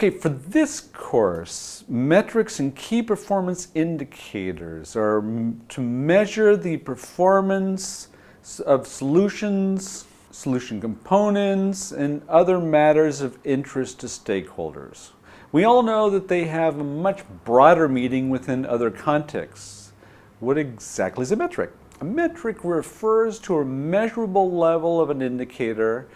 Okay, for this course, metrics and key performance indicators are to measure the performance of solutions, solution components, and other matters of interest to stakeholders. We all know that they have a much broader meaning within other contexts. What exactly is a metric? A metric refers to a measurable level of an indicator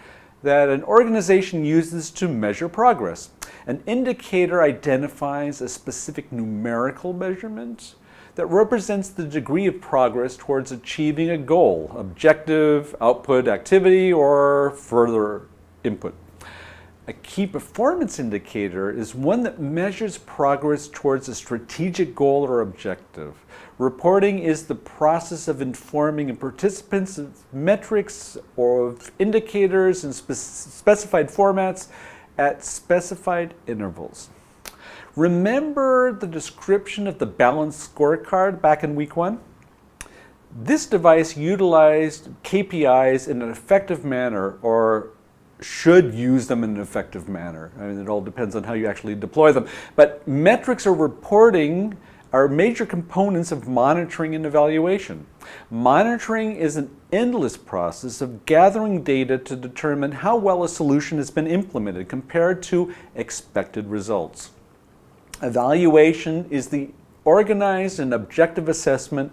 that an organization uses to measure progress. An indicator identifies a specific numerical measurement that represents the degree of progress towards achieving a goal, objective, output, activity, or further input. A key performance indicator is one that measures progress towards a strategic goal or objective. Reporting is the process of informing participants of metrics or of indicators in specified formats at specified intervals. Remember the description of the balanced scorecard back in week 1? This device utilized KPIs in an effective manner, or should use them in an effective manner. I mean, it all depends on how you actually deploy them. But metrics or reporting are major components of monitoring and evaluation. Monitoring is an endless process of gathering data to determine how well a solution has been implemented compared to expected results. Evaluation is the organized and objective assessment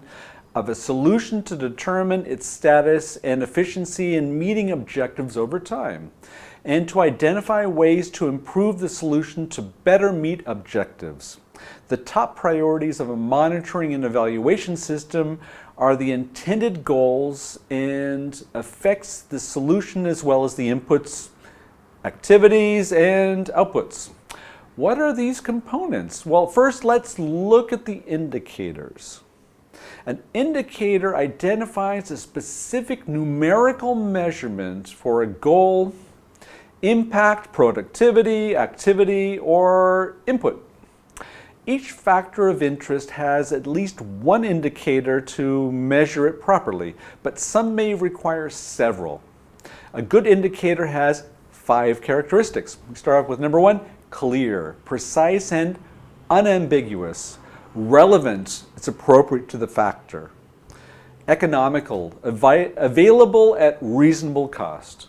of a solution to determine its status and efficiency in meeting objectives over time, and to identify ways to improve the solution to better meet objectives. The top priorities of a monitoring and evaluation system are the intended goals and affects the solution as well as the inputs, activities, and outputs. What are these components? Well, first let's look at the indicators. An indicator identifies a specific numerical measurement for a goal, impact, productivity, activity, or input. Each factor of interest has at least one indicator to measure it properly, but some may require several. A good indicator has 5 characteristics. We start off with number 1, clear, precise, and unambiguous. Relevant, it's appropriate to the factor. Economical, available at reasonable cost.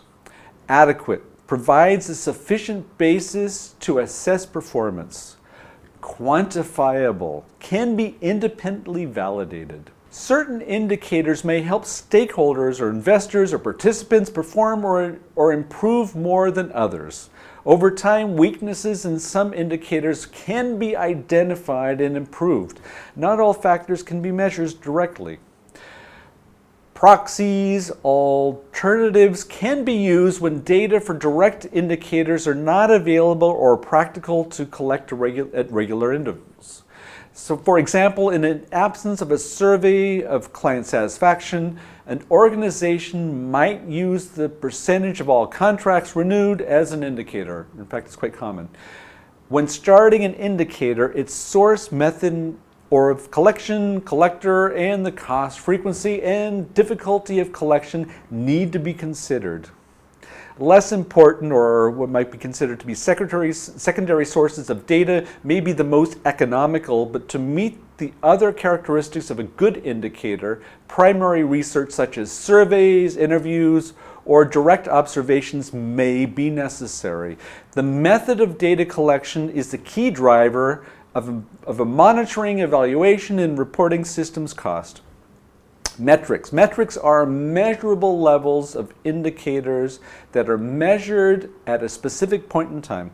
Adequate, provides a sufficient basis to assess performance. Quantifiable, can be independently validated. Certain indicators may help stakeholders or investors or participants perform or improve more than others. Over time, weaknesses in some indicators can be identified and improved. Not all factors can be measured directly. Proxies, alternatives can be used when data for direct indicators are not available or practical to collect at regular intervals. So for example, in an absence of a survey of client satisfaction, an organization might use the percentage of all contracts renewed as an indicator. In fact, it's quite common. When starting an indicator, its source, method, or of collection, collector, and the cost, frequency, and difficulty of collection need to be considered. Less important, or what might be considered to be secondary sources of data, may be the most economical, but to meet the other characteristics of a good indicator, primary research such as surveys, interviews, or direct observations may be necessary. The method of data collection is the key driver of a monitoring, evaluation, and reporting system's cost. Metrics. Metrics are measurable levels of indicators that are measured at a specific point in time.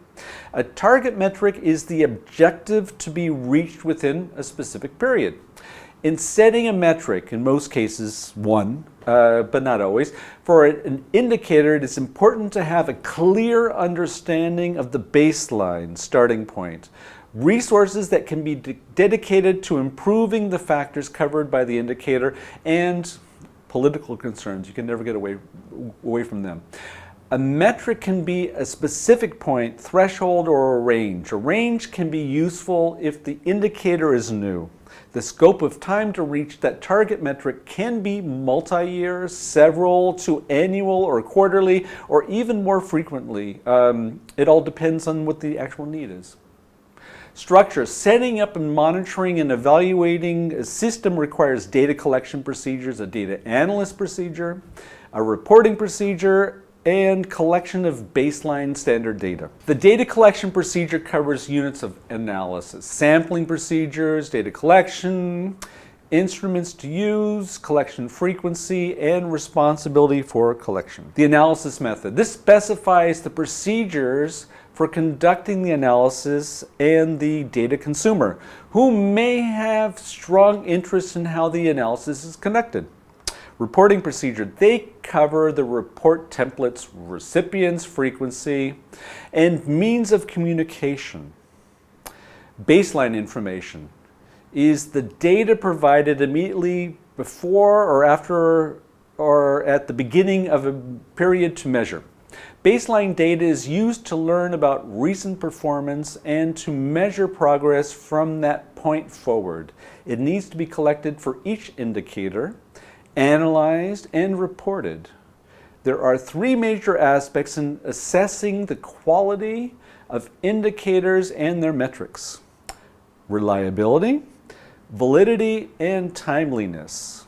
A target metric is the objective to be reached within a specific period. In setting a metric, in most cases one, but not always, for an indicator, it is important to have a clear understanding of the baseline starting point. Resources that can be dedicated to improving the factors covered by the indicator, and political concerns. You can never get away from them. A metric can be a specific point, threshold, or a range. A range can be useful if the indicator is new. The scope of time to reach that target metric can be multi-year, several to annual or quarterly, or even more frequently. It all depends on what the actual need is. Structure. Setting up and monitoring and evaluating a system requires data collection procedures, a data analyst procedure, a reporting procedure, and collection of baseline standard data. The data collection procedure covers units of analysis, sampling procedures, data collection, instruments to use, collection frequency, and responsibility for collection. The analysis method. This specifies the procedures for conducting the analysis and the data consumer, who may have strong interest in how the analysis is conducted. Reporting procedure. They cover the report templates, recipients, frequency, and means of communication. Baseline information is the data provided immediately before or after or at the beginning of a period to measure. Baseline data is used to learn about recent performance and to measure progress from that point forward. It needs to be collected for each indicator, analyzed, and reported. There are three major aspects in assessing the quality of indicators and their metrics: reliability, validity, and timeliness.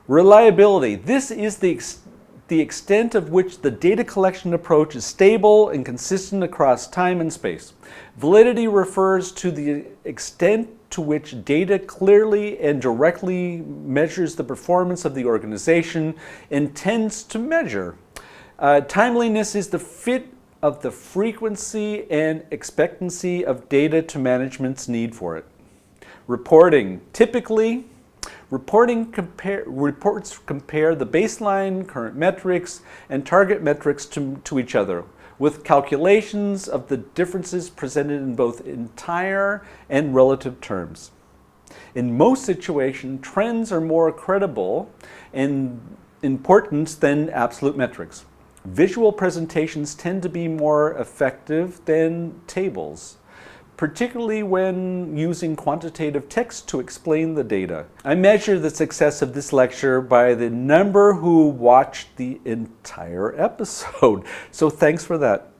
Reliability. This is the extent of which the data collection approach is stable and consistent across time and space. Validity refers to the extent to which data clearly and directly measures the performance of the organization intends to measure. Timeliness is the fit of the frequency and expectancy of data to management's need for it. Reporting. Typically, reports compare the baseline, current metrics, and target metrics to each other, with calculations of the differences presented in both entire and relative terms. In most situations, trends are more credible and important than absolute metrics. Visual presentations tend to be more effective than tables, particularly when using quantitative text to explain the data. I measure the success of this lecture by the number who watched the entire episode. So thanks for that.